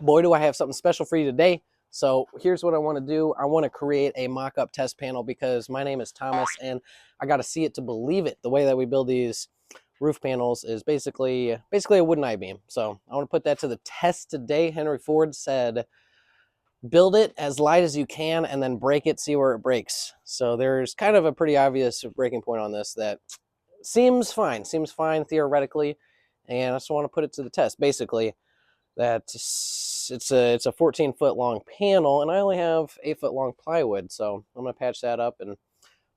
boy, do I have something special for you today. So here's what I want to do. I want to create a mock-up test panel because my name is Thomas and I got to see it to believe it. The way that we build these roof panels is basically a wooden I-beam. So I want to put that to the test today. Henry Ford said, build it as light as you can and then break it, see where it breaks. So there's kind of a pretty obvious breaking point on this that seems fine theoretically. And I just want to put it to the test. Basically, that it's a 14-foot long panel and I only have 8-foot long plywood, so I'm gonna patch that up and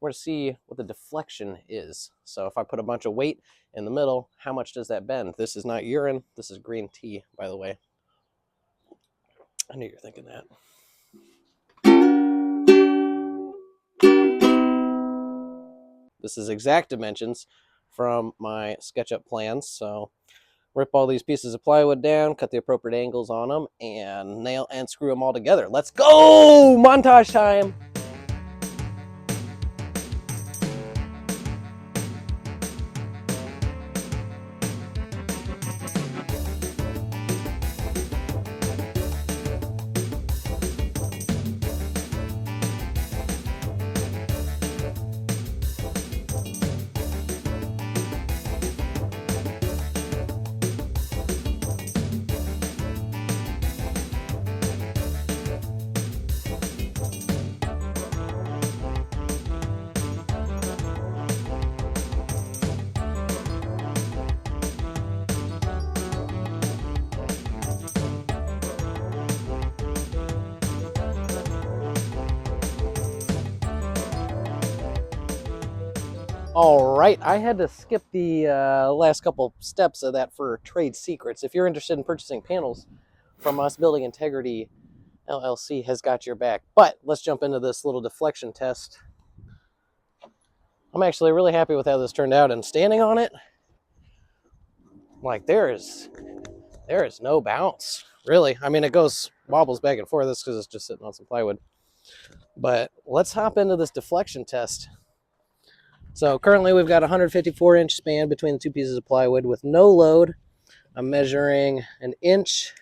we're gonna see what the deflection is. So if I put a bunch of weight in the middle, how much does that bend? This is not urine, this is green tea, by the way. I knew you were thinking that. This is exact dimensions from my SketchUp plans. So rip all these pieces of plywood down, cut the appropriate angles on them, and nail and screw them all together. Let's go! Montage time! All right, I had to skip the last couple steps of that for trade secrets. If you're interested in purchasing panels from us, Building Integrity LLC has got your back. But let's jump into this little deflection test. I'm actually really happy with how this turned out, and standing on it, like there is no bounce, really. I mean, it wobbles back and forth. That's because it's just sitting on some plywood. But let's hop into this deflection test. So currently we've got a 154-inch span between the two pieces of plywood with no load. I'm measuring 1 inch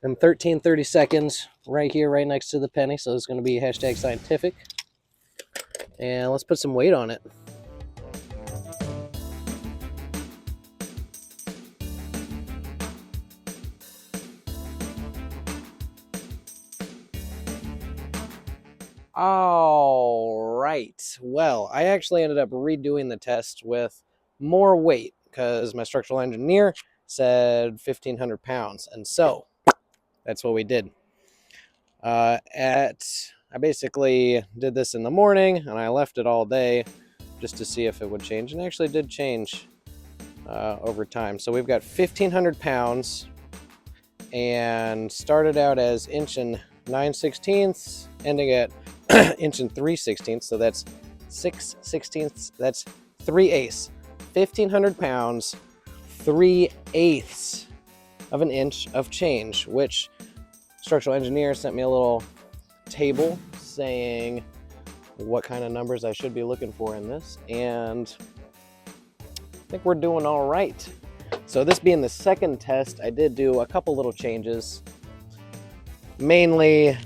and 13/32 right here, right next to the penny. So it's going to be #scientific. And let's put some weight on it. All right, well, I actually ended up redoing the test with more weight because my structural engineer said 1,500 pounds, and so that's what we did. I basically did this in the morning and I left it all day just to see if it would change, and it actually did change over time. So we've got 1,500 pounds and started out as 1 9/16, ending at 1 3/16, so that's 6/16, that's 3/8. 1,500 pounds, 3/8 of an inch of change, which structural engineer sent me a little table saying what kind of numbers I should be looking for in this, and I think we're doing all right. So this being the second test, I did do a couple little changes. Mainly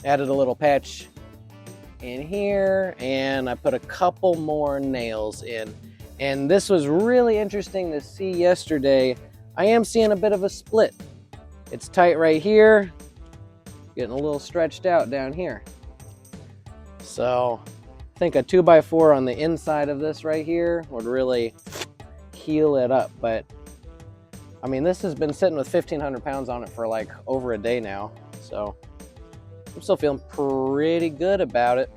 added a little patch in here, and I put a couple more nails in. And this was really interesting to see yesterday. I am seeing a bit of a split. It's tight right here, getting a little stretched out down here. So I think a 2x4 on the inside of this right here would really heal it up. But I mean, this has been sitting with 1,500 pounds on it for like over a day now. So I'm still feeling pretty good about it.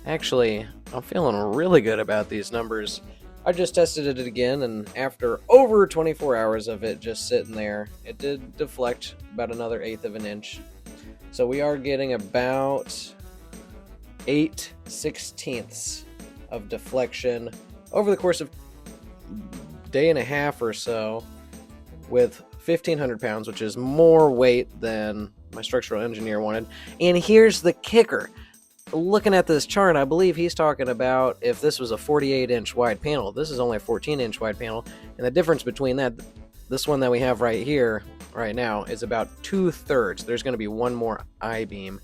Actually, I'm feeling really good about these numbers. I just tested it again, and after over 24 hours of it just sitting there, it did deflect about another 1/8 of an inch. So we are getting about 8/16 of deflection over the course of a day and a half or so with 1,500 pounds, which is more weight than my structural engineer wanted. And here's the kicker. Looking at this chart, I believe he's talking about if this was a 48-inch wide panel. This is only a 14-inch wide panel, and the difference between that, this one that we have right here, right now, is about 2/3. There's going to be one more I-beam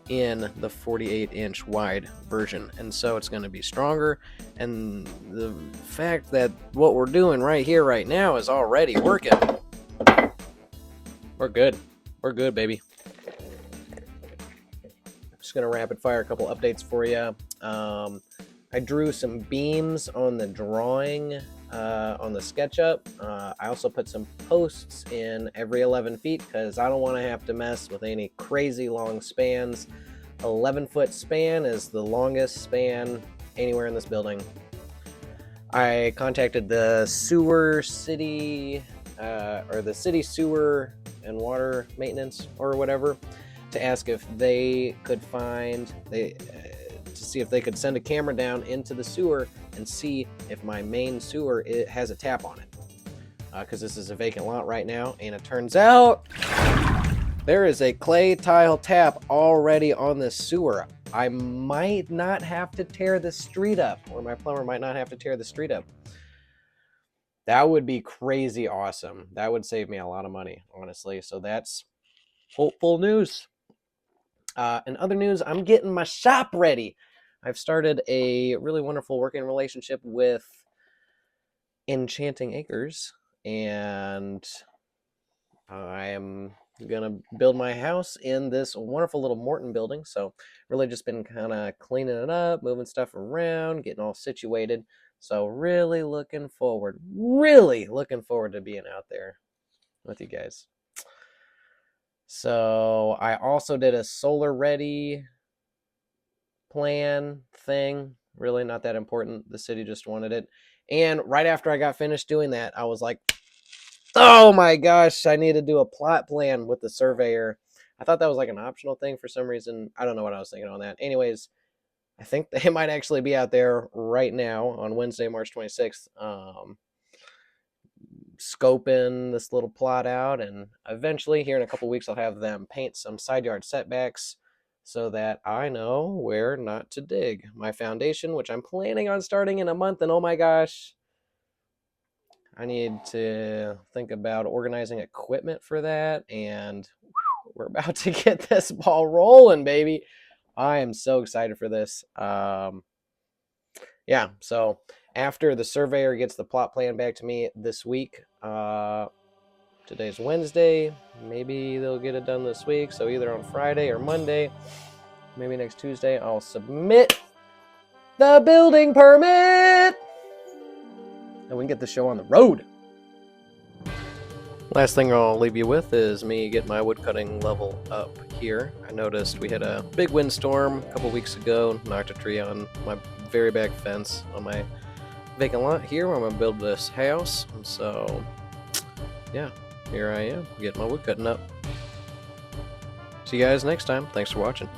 in the 48-inch wide version, and so it's going to be stronger. And the fact that what we're doing right here, right now, is already working. We're good. We're good, baby. Just going to rapid fire a couple updates for you. I drew some beams on the drawing on the SketchUp. I also put some posts in every 11 feet because I don't want to have to mess with any crazy long spans. 11-foot span is the longest span anywhere in this building. I contacted the sewer city, or the city sewer and water maintenance or whatever, to ask if they could find, to see if they could send a camera down into the sewer and see if my main sewer has a tap on it. Because this is a vacant lot right now, and it turns out there is a clay tile tap already on the sewer. I might not have to tear the street up, or my plumber might not have to tear the street up. That would be crazy awesome. That would save me a lot of money, honestly. So that's hopeful news. In other news, I'm getting my shop ready. I've started a really wonderful working relationship with Enchanting Acres, and I am gonna build my house in this wonderful little Morton building. So really just been kind of cleaning it up, moving stuff around, getting all situated. So really looking forward to being out there with you guys. So I also did a solar ready plan thing. Really not that important. The city just wanted it. And right after I got finished doing that, I was like, oh my gosh, I need to do a plot plan with the surveyor. I thought that was like an optional thing for some reason. I don't know what I was thinking on that. Anyways, I think they might actually be out there right now on Wednesday, March 26th, scoping this little plot out. And eventually, here in a couple weeks, I'll have them paint some side yard setbacks so that I know where not to dig my foundation, which I'm planning on starting in a month. And oh my gosh, I need to think about organizing equipment for that, and we're about to get this ball rolling, baby. I am so excited for this. Yeah, so after the surveyor gets the plot plan back to me this week, today's Wednesday, maybe they'll get it done this week, so either on Friday or Monday, maybe next Tuesday, I'll submit the building permit, and we can get the show on the road. Last thing I'll leave you with is me getting my woodcutting level up here. I noticed we had a big windstorm a couple weeks ago, knocked a tree on my very back fence on my vacant lot here where I'm going to build this house. And so, yeah, here I am, getting my woodcutting up. See you guys next time. Thanks for watching.